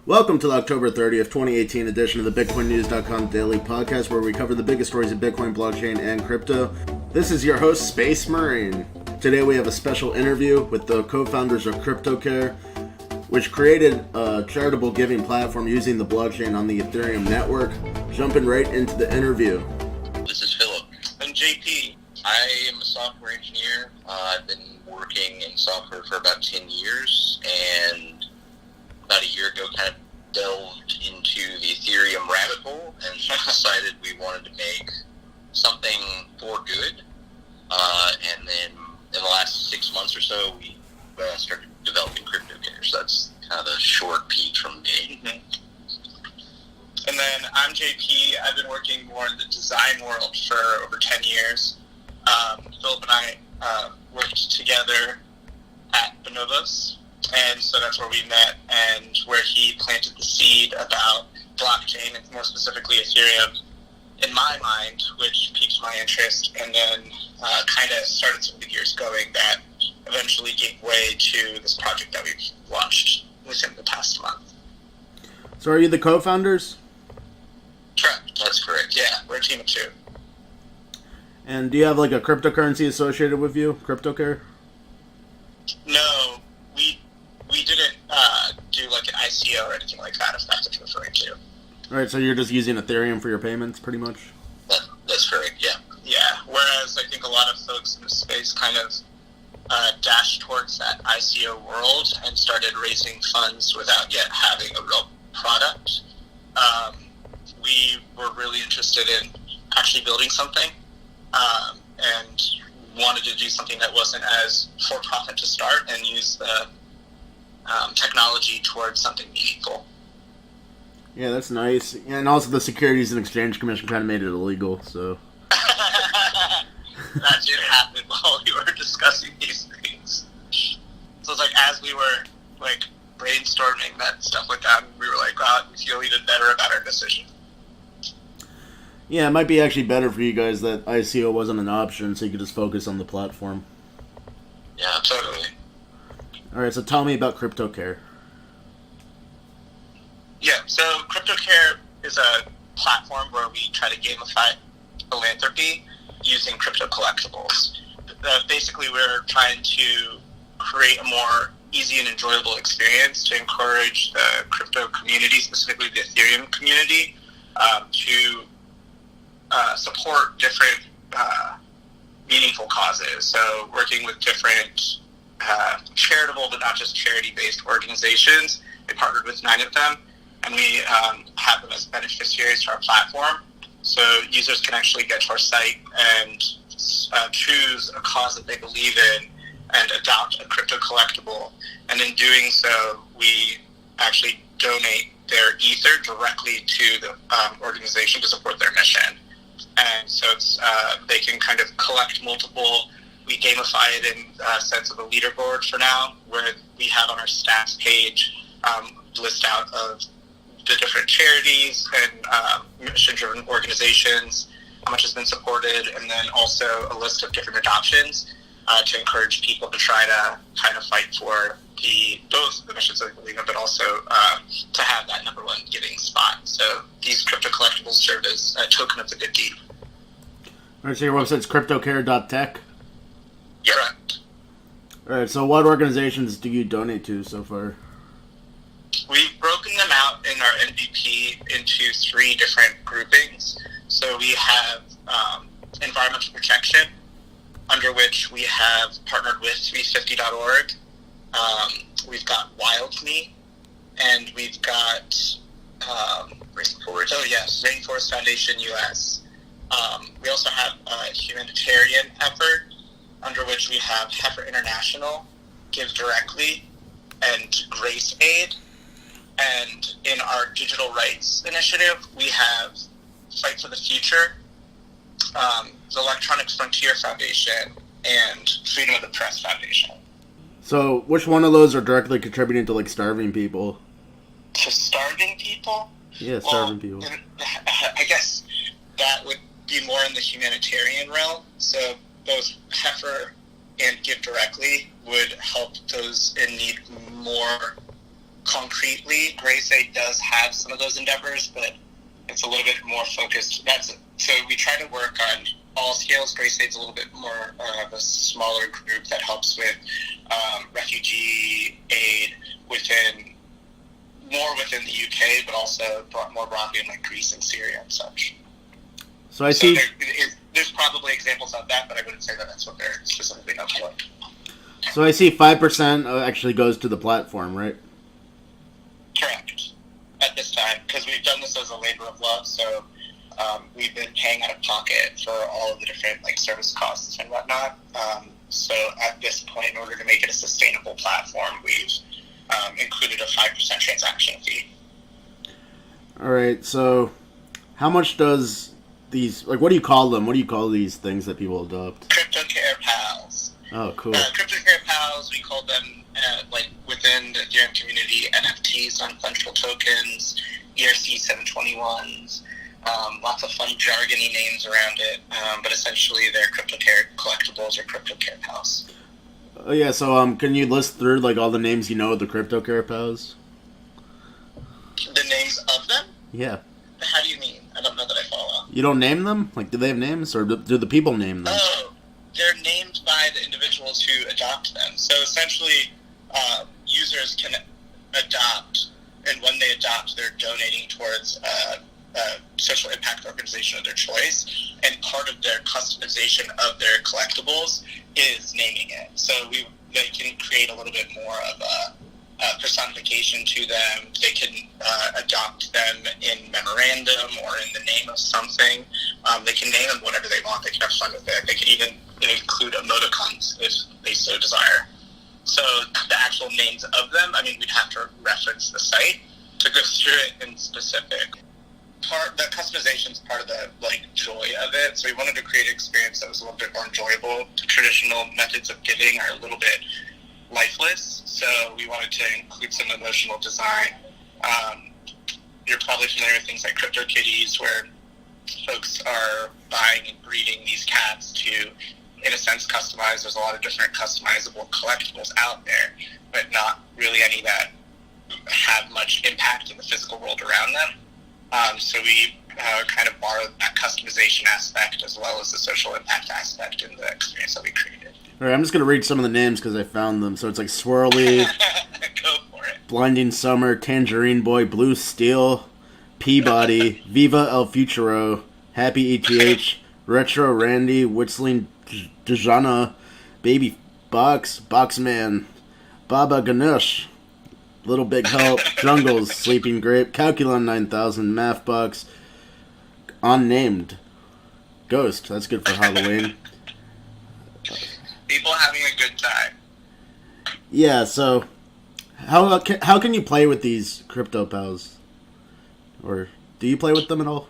Welcome to the October 30th, 2018 edition of the BitcoinNews.com daily podcast, where we cover the biggest stories of Bitcoin, blockchain, and crypto. This is your host, Space Marine. Today we have a special interview with the co-founders of CryptoCare, which created a charitable giving platform using the blockchain on the Ethereum network. Jumping right into the interview. This is Philip. I'm JP. I am a software engineer. I've been working in software for about 10 years, and about a year ago kind of delved into the Ethereum rabbit hole and decided we wanted to make something for good. And then in the last 6 months or so, we started developing CryptoCare. So that's kind of the short peek from me. Mm-hmm. And then I'm JP. I've been working more in the design world for over 10 years. Philip and I worked together at Bonobos, and so that's where we met and where he planted the seed about blockchain, and more specifically Ethereum, in my mind, which piqued my interest, and then kind of started some of the gears going that eventually gave way to this project that we've launched within the past month. So are you the co-founders? Correct. That's correct. Yeah, we're a team of two. And do you have like a cryptocurrency associated with you, CryptoCare? No, we didn't do like an ICO or anything like that, if that's what you're referring to. Alright, so you're just using Ethereum for your payments, pretty much? That's correct, yeah. Yeah, whereas I think a lot of folks in the space kind of dashed towards that ICO world and started raising funds without yet having a real product. We were really interested in actually building something and wanted to do something that wasn't as for-profit to start and use the technology towards something meaningful. Yeah, that's nice. And also the Securities and Exchange Commission kind of made it illegal, so... That did happen while we were discussing these things. So it's like, as we were like brainstorming that stuff went down, we were like, wow, we feel even better about our decision. Yeah, it might be actually better for you guys that ICO wasn't an option, so you could just focus on the platform. Yeah, totally. Alright, so tell me about CryptoCare. Yeah, so CryptoCare is a platform where we try to gamify philanthropy using crypto collectibles. Basically, we're trying to create a more easy and enjoyable experience to encourage the crypto community, specifically the Ethereum community, to support different meaningful causes. So working with different charitable but not just charity-based organizations. We partnered with 9 of them, and we have them as beneficiaries to our platform. So users can actually get to our site and choose a cause that they believe in and adopt a crypto collectible. And in doing so, we actually donate their Ether directly to the organization to support their mission. And so it's they can kind of collect multiple. We gamify it in a sense of a leaderboard for now, where we have on our stats page list out of the different charities and mission-driven organizations, how much has been supported, and then also a list of different adoptions to encourage people to try to kind of fight for both the missions that they believe in, but also to have that number one giving spot. So these crypto collectibles serve as a token of the good deed. Alright, so your website's cryptocare.tech? Yeah. Correct. Alright, so what organizations do you donate to so far? We've broken them out in our MVP into 3 different groupings. So we have environmental protection, under which we have partnered with 350.org. We've got WildMe, and we've got Rainforest Foundation US. We also have a humanitarian effort, under which we have Heifer International, Give Directly, and Grace Aid. And in our digital rights initiative, we have Fight for the Future, the Electronic Frontier Foundation, and Freedom of the Press Foundation. So, which one of those are directly contributing to, like, starving people? To starving people? Yeah, starving people. I guess that would be more in the humanitarian realm. So both Heifer and Give Directly would help those in need more concretely, GrayState does have some of those endeavors, but it's a little bit more focused. So we try to work on all scales. GrayState's a little bit more of a smaller group that helps with refugee aid within the UK, but also more broadly in like Greece and Syria and such. So I see. There's probably examples of that, but I wouldn't say that that's what they're specifically known for. So I see 5% actually goes to the platform, right? Correct. At this time, because we've done this as a labor of love, so we've been paying out of pocket for all of the different like service costs and whatnot. So at this point, in order to make it a sustainable platform, we've included a 5% transaction fee. All right. So how much does these, like, what do you call them? What do you call these things that people adopt? CryptoCare Pals. Oh, cool. CryptoCare Pals, we call them like within the Ethereum community, NFTs, non-fungible tokens, ERC 721s. Lots of fun jargony names around it, but essentially they're CryptoCare collectibles or CryptoCare Pals. Oh yeah, so can you list through like all the names you know of the CryptoCare Pals? The names of them? Yeah. How do you mean? I don't know that I follow. You don't name them? Like, do they have names, or do the people name them? Oh, they're named by the individuals who adopt them. So essentially, users can adopt, and when they adopt, they're donating towards a social impact organization of their choice, and part of their customization of their collectibles is naming it. So they can create a little bit more of a personification to them. They can adopt them in memorandum or in the name of something. They can name them whatever they want. They can have fun with it. They can even include emoticons if they so desire. So the actual names of them, I mean, we'd have to reference the site to go through it in specific. The customization is part of the joy of it. So we wanted to create an experience that was a little bit more enjoyable. The traditional methods of giving are a little bit lifeless, so we wanted to include some emotional design. You're probably familiar with things like CryptoKitties, where folks are buying and breeding these cats to, in a sense, customize. There's a lot of different customizable collectibles out there, but not really any that have much impact in the physical world around them. So we kind of borrowed that customization aspect as well as the social impact aspect in the experience that we created. All right, I'm just going to read some of the names because I found them. So it's like Swirly, Go for it. Blinding Summer, Tangerine Boy, Blue Steel, Peabody, Viva El Futuro, Happy ETH, Retro Randy, Whistling Dejana, Baby Box, Boxman, Baba Ganesh, Little Big Help, Jungles, Sleeping Grape, Calculon 9000, Mathbox, Unnamed, Ghost. That's good for Halloween. People having a good time. Yeah, so how can you play with these crypto pals? Or do you play with them at all?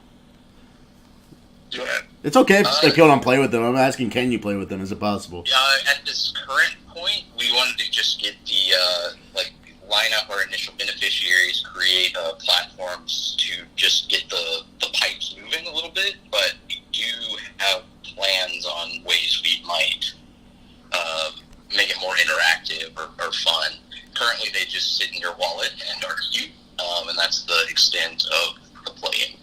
Do it. It's okay if people don't play with them. I'm asking, can you play with them? Is it possible? At this current point, we wanted to just get the line up our initial beneficiaries, create platforms to just get the pipes moving a little bit, but we do have plans on ways we might make it more interactive or fun. Currently, they just sit in your wallet and are cute, and that's the extent of the playing.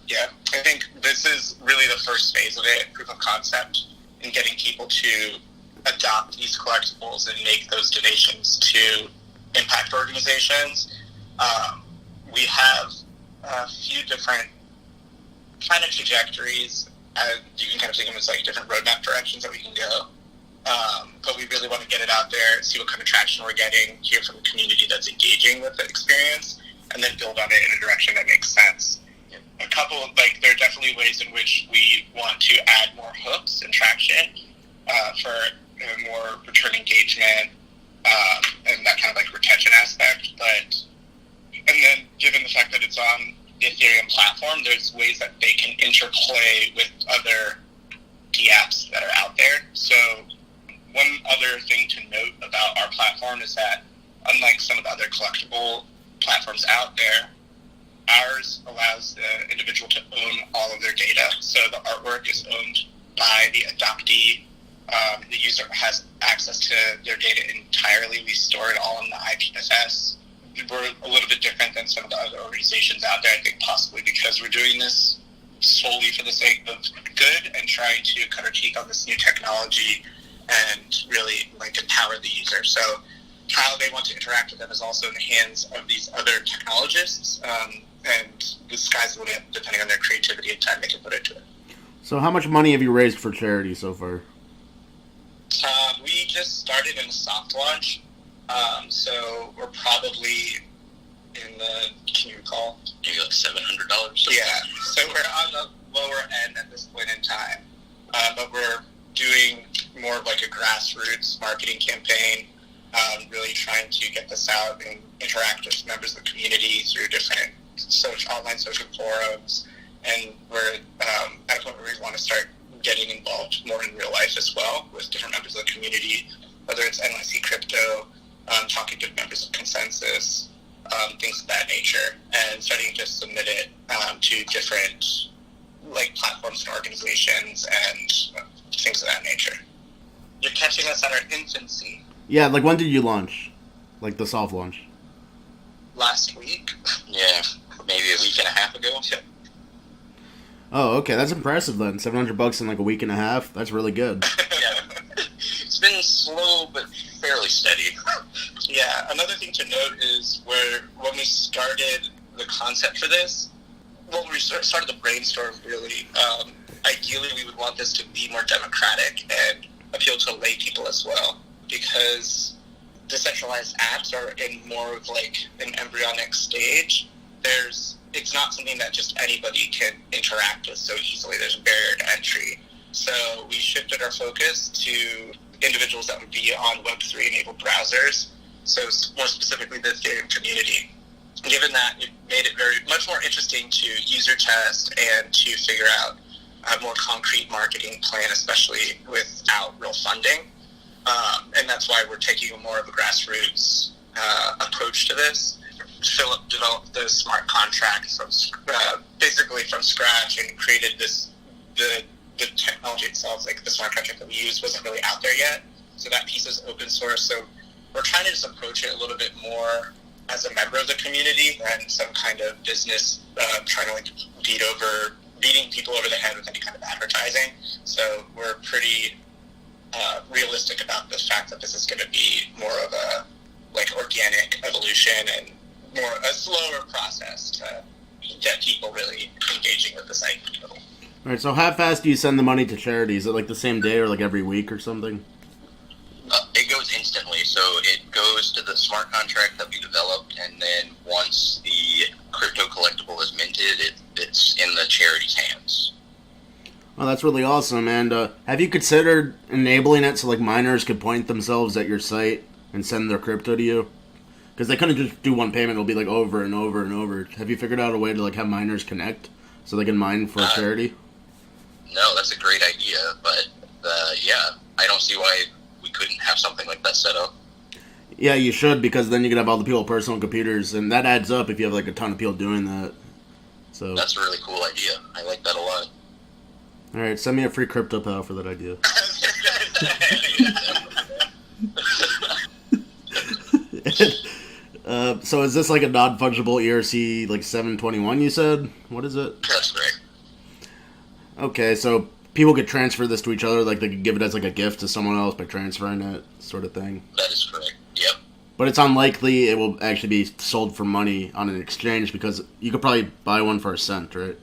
Yeah, I think this is really the first phase of it, proof of concept, in getting people to adopt these collectibles and make those donations to impact organizations. We have a few different kind of trajectories. You can kind of think of them as different roadmap directions that we can go. But we really want to get it out there, see what kind of traction we're getting, hear from the community that's engaging with the experience, and then build on it in a direction that makes sense. A couple of, there are definitely ways in which we want to add more hooks and traction for more return engagement and that kind of retention aspect. And then given the fact that it's on the Ethereum platform, there's ways that they can interplay with other apps that are out there. So one other thing to note about our platform is that unlike some of the other collectible platforms out there, ours allows the individual to own all of their data. So the artwork is owned by the adoptee. The user has access to their data entirely. We store it all in the IPFS. we're a little bit different than some of the other organizations out there. I think possibly because we're doing this solely for the sake of good and trying to cut our teeth on this new technology and really like empower the user. So how they want to interact with them is also in the hands of these other technologists, and the sky's the limit depending on their creativity and time they can put into it. So how much money have you raised for charity so far? We just started in a soft launch, so we're probably in the, can you recall? Maybe like $700. Yeah, so we're on the lower end at this point in time, but we're doing more of like a grassroots marketing campaign, really trying to get this out and interact with members of the community through different online social forums, and we're at a point where we want to start getting involved more in real life as well with different members of the community, whether it's NYC Crypto, talking to members of Consensus, things of that nature, and starting to submit it to different like platforms and organizations and things of that nature. You're catching us at our infancy. Yeah, like when did you launch? Like the soft launch? Last week. Yeah, maybe a week and a half ago. Yeah. Oh, okay, that's impressive then. $700 in like a week and a half. That's really good. Yeah. It's been slow but fairly steady. Yeah, another thing to note is when we started the concept for this, when we started the brainstorm, really, ideally we would want this to be more democratic and appeal to lay people as well, because decentralized apps are in more of like an embryonic stage. It's not something that just anybody can interact with so easily. There's a barrier to entry. So we shifted our focus to individuals that would be on Web3 enabled browsers, so more specifically the Ethereum community. Given that, it made it much more interesting to user test and to figure out a more concrete marketing plan, especially without real funding. And that's why we're taking more of a grassroots approach to this. Philip developed the smart contract basically from scratch and created the technology itself, like the smart contract that we use wasn't really out there yet. So that piece is open source. So we're trying to just approach it a little bit more as a member of the community than some kind of business trying to like beating people over the head with any kind of advertising. So we're pretty realistic about the fact that this is going to be more of a like organic evolution and more a slower process to get people really engaging with the site. All right, so how fast do you send the money to charity? Is it like the same day or like every week or something? It goes instantly, so it goes to the smart contract that we developed, and then once the crypto collectible is minted, it's in the charity's hands. Oh, that's really awesome. And have you considered enabling it so like miners could point themselves at your site and send their crypto to you? Because they couldn't just do one payment; it'll be like over and over and over. Have you figured out a way to like have miners connect so they can mine for a charity? No, that's a great idea, but yeah, I don't see why we couldn't have something like that set up. Yeah, you should, because then you can have all the people with personal computers, and that adds up if you have like a ton of people doing that. So that's a really cool idea. I like that a lot. All right, send me a free crypto pal for that idea. So is this like a non-fungible ERC like 721 you said? What is it? That's great. Okay, so people could transfer this to each other, like they could give it as like a gift to someone else by transferring it, sort of thing. That is correct. Yep. But it's unlikely it will actually be sold for money on an exchange, because you could probably buy one for $0.01, right?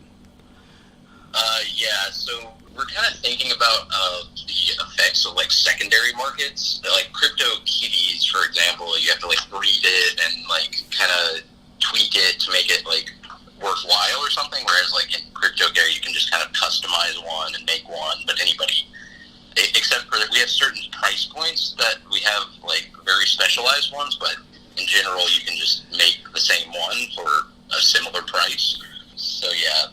Yeah, so we're kind of thinking about the effects of like secondary markets, like CryptoKitties, for example. You have to like breed it and like kind of tweak it to make it like worthwhile or something, whereas like in CryptoCare you can just kind of customize one and make one, but anybody, except for that we have certain price points that we have like very specialized ones, but in general you can just make the same one for a similar price. So yeah,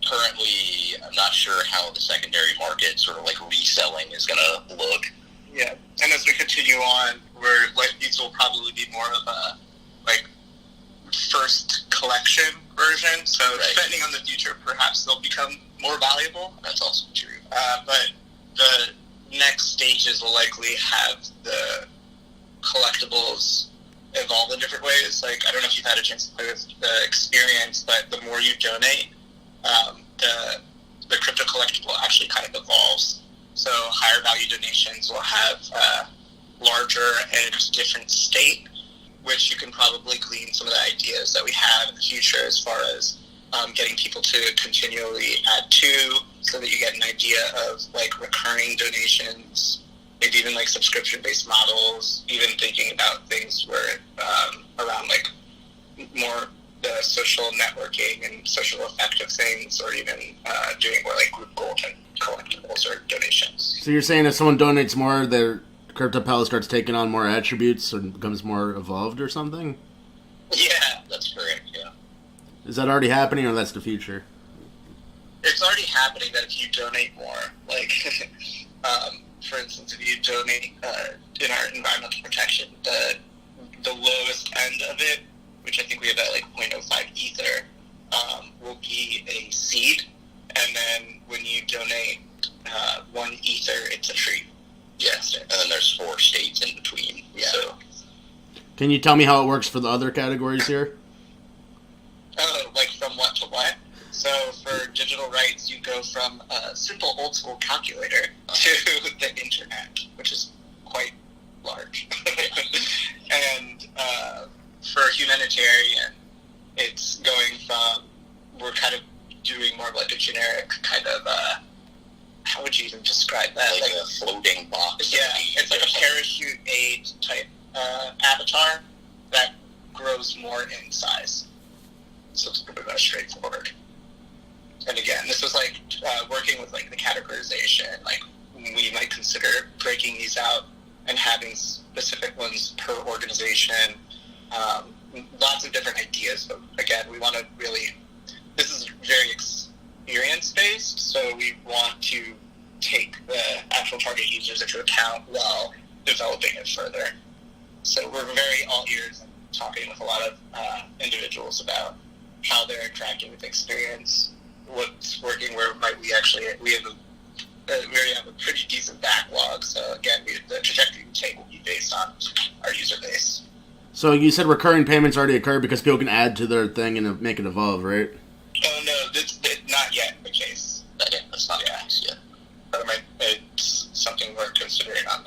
currently I'm not sure how the secondary market sort of like reselling is going to look. Yeah, and as we continue on, we're like these will probably be more of a like first collection version. So right. Depending on the future, perhaps they'll become more valuable. That's also true. But the next stages will likely have the collectibles evolve in different ways. Like, I don't know if you've had a chance to play with the experience, but the more you donate, the crypto collectible actually kind of evolves. So higher value donations will have larger and different state, which you can probably glean some of the ideas that we have in the future as far as getting people to continually add to, so that you get an idea of like recurring donations, maybe even like subscription-based models, even thinking about things where around like more the social networking and social effective things, or even doing more like group gold and collectibles or donations. So you're saying if someone donates more, their CryptoPal starts taking on more attributes and becomes more evolved or something? Yeah, that's correct, yeah. Is that already happening, or that's the future? It's already happening that if you donate more, like, for instance, if you donate in our environmental protection, the lowest end of it, which I think we have at like 0.05 ether, will be a seed, and then when you donate 1 ether, it's a tree. Yes, and then there's 4 states in between. Yeah. So, Can you tell me how it works for the other categories here? Oh, like from what to what? So for digital rights, you go from a simple old school calculator to the internet, which is quite large. And for humanitarian, it's going from, we're kind of doing more of like a generic kind of, how would you even describe that? like a floating box. Yeah, it's like a parachute aid type avatar that grows more in size. So it's a little bit more straightforward. And again, this was like working with like the categorization. Like, we might consider breaking these out and having specific ones per organization. Lots of different ideas. But again, we want to really, this is very experience-based, so we want to take the actual target users into account while developing it further. So we're very all ears and talking with a lot of individuals about how they're interacting with the experience, what's working, where might we actually, we already have a pretty decent backlog. So again, the trajectory we take will be based on our user base. So you said recurring payments already occur because people can add to their thing and make it evolve, right? Oh no, that's not yet the case. That's not the case yet. But it's something we're considering on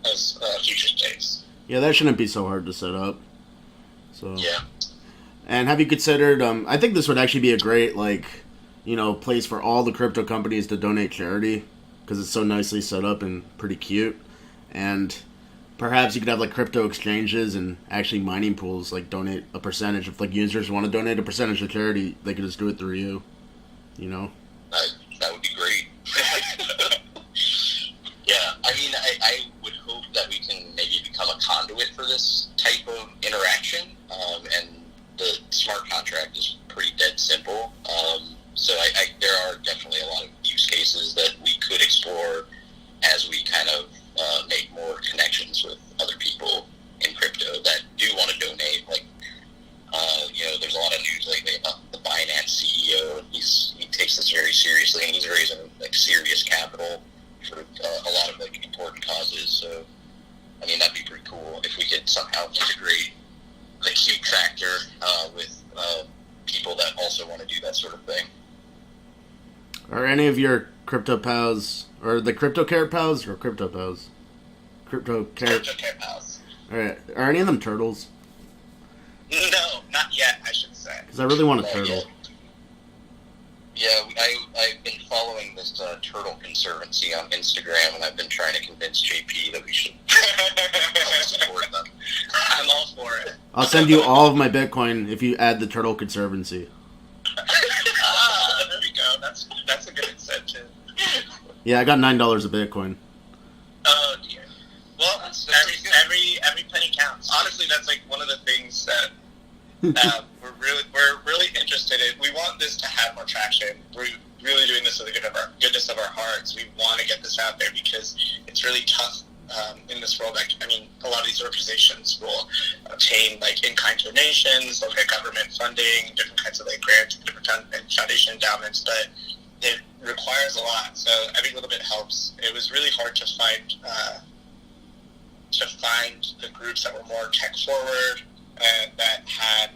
as future states. Yeah, that shouldn't be so hard to set up. So Yeah. And have you considered, I think this would actually be a great, like, place for all the crypto companies to donate charity, because it's so nicely set up and pretty cute. And perhaps you could have, like, crypto exchanges and actually mining pools, like, donate a percentage. If, like, users want to donate a percentage to charity, they could just do it through you, That would be great. Yeah, I mean, I would hope that we can maybe become a conduit for this type of interaction, and the smart contract is pretty dead simple. So there are definitely a lot of use cases that we could explore as we kind of make more connections with other people in crypto that do want to donate. Like, there's a lot of news lately about the Binance CEO, and he takes this very seriously, and he's raising like serious capital for a lot of like important causes. So, I mean, that'd be pretty cool if we could somehow integrate the Q factor with people that also want to do that sort of thing. Are any of your crypto pals, or the CryptoCare Pals, or crypto pals? CryptoCare Pals. Alright, are any of them turtles? No, not yet, I should say. Because I really want a Not turtle. yet. Yeah, I've been following this Turtle Conservancy on Instagram, and I've been trying to convince JP that we should support them. I'm all for it. I'll send you all of my Bitcoin if you add the Turtle Conservancy. There we go. That's a good incentive. Yeah, I got $9 of Bitcoin. Oh dear. Well, every penny counts. Honestly, that's like one of the things that we're really interested in. We want this to have more traction. We're really doing this for the goodness of our hearts. We want to get this out there because it's really tough in this world. Like, I mean, a lot of these organizations will obtain like in-kind donations, they'll get government funding, different kinds of like grants, different foundation endowments, but it requires a lot. So every little bit helps. It was really hard to find to find the groups that were more tech forward and that had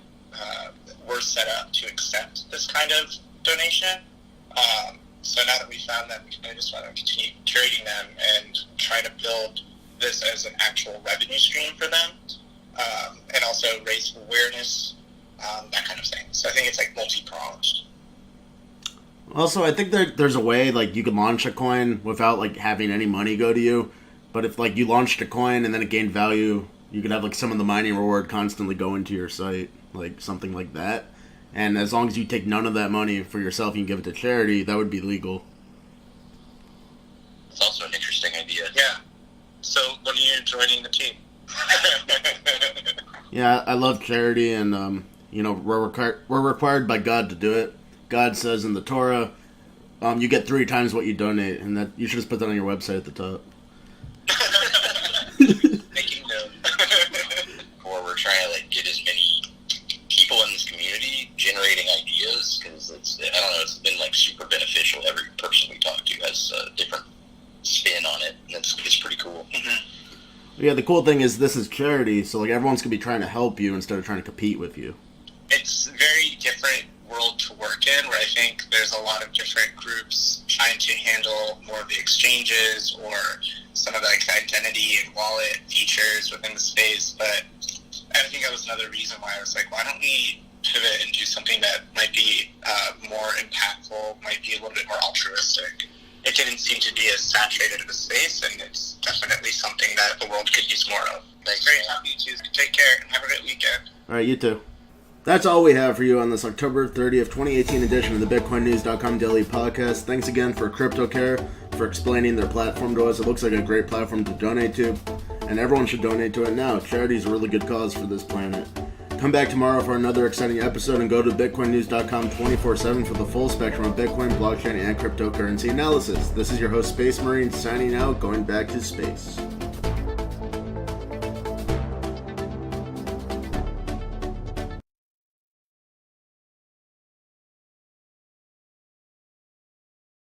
were set up to accept this kind of donation. So now that we found them, we kind of just want to continue curating them and try to build this as an actual revenue stream for them, and also raise awareness, that kind of thing. So I think it's like multi-pronged. Also, I think there's a way, like, you can launch a coin without, like, having any money go to you. But if, like, you launched a coin and then it gained value, you could have, like, some of the mining reward constantly go into your site, like, something like that. And as long as you take none of that money for yourself and you give it to charity, that would be legal. It's also an interesting idea. Yeah. So when are you joining the team? Yeah, I love charity, and, you know, we're required by God to do it. God says in the Torah, you get 3 times what you donate, and that you should just put that on your website at the top. Making note. Or we're trying to like get as many people in this community generating ideas, because it's, I don't know, it's been like super beneficial. Every person we talk to has a different spin on it, and it's pretty cool. Mm-hmm. Yeah, the cool thing is this is charity, so like everyone's gonna be trying to help you instead of trying to compete with you. It's a very different world to work in, where I think there's a lot of different groups trying to handle more of the exchanges or some of the like identity and wallet features within the space. But I think that was another reason why I was like, why don't we pivot and do something that might be more impactful, might be a little bit more altruistic. It didn't seem to be as saturated of a space, and it's definitely something that the world could use more of. Thanks, great talking to you. Take care and have a great weekend. All right, you too. That's all we have for you on this October 30th, 2018 edition of the BitcoinNews.com Daily Podcast. Thanks again for CryptoCare for explaining their platform to us. It looks like a great platform to donate to, and everyone should donate to it now. Charity is a really good cause for this planet. Come back tomorrow for another exciting episode, and go to BitcoinNews.com 24/7 for the full spectrum of Bitcoin, blockchain, and cryptocurrency analysis. This is your host, Space Marine, signing out, going back to space.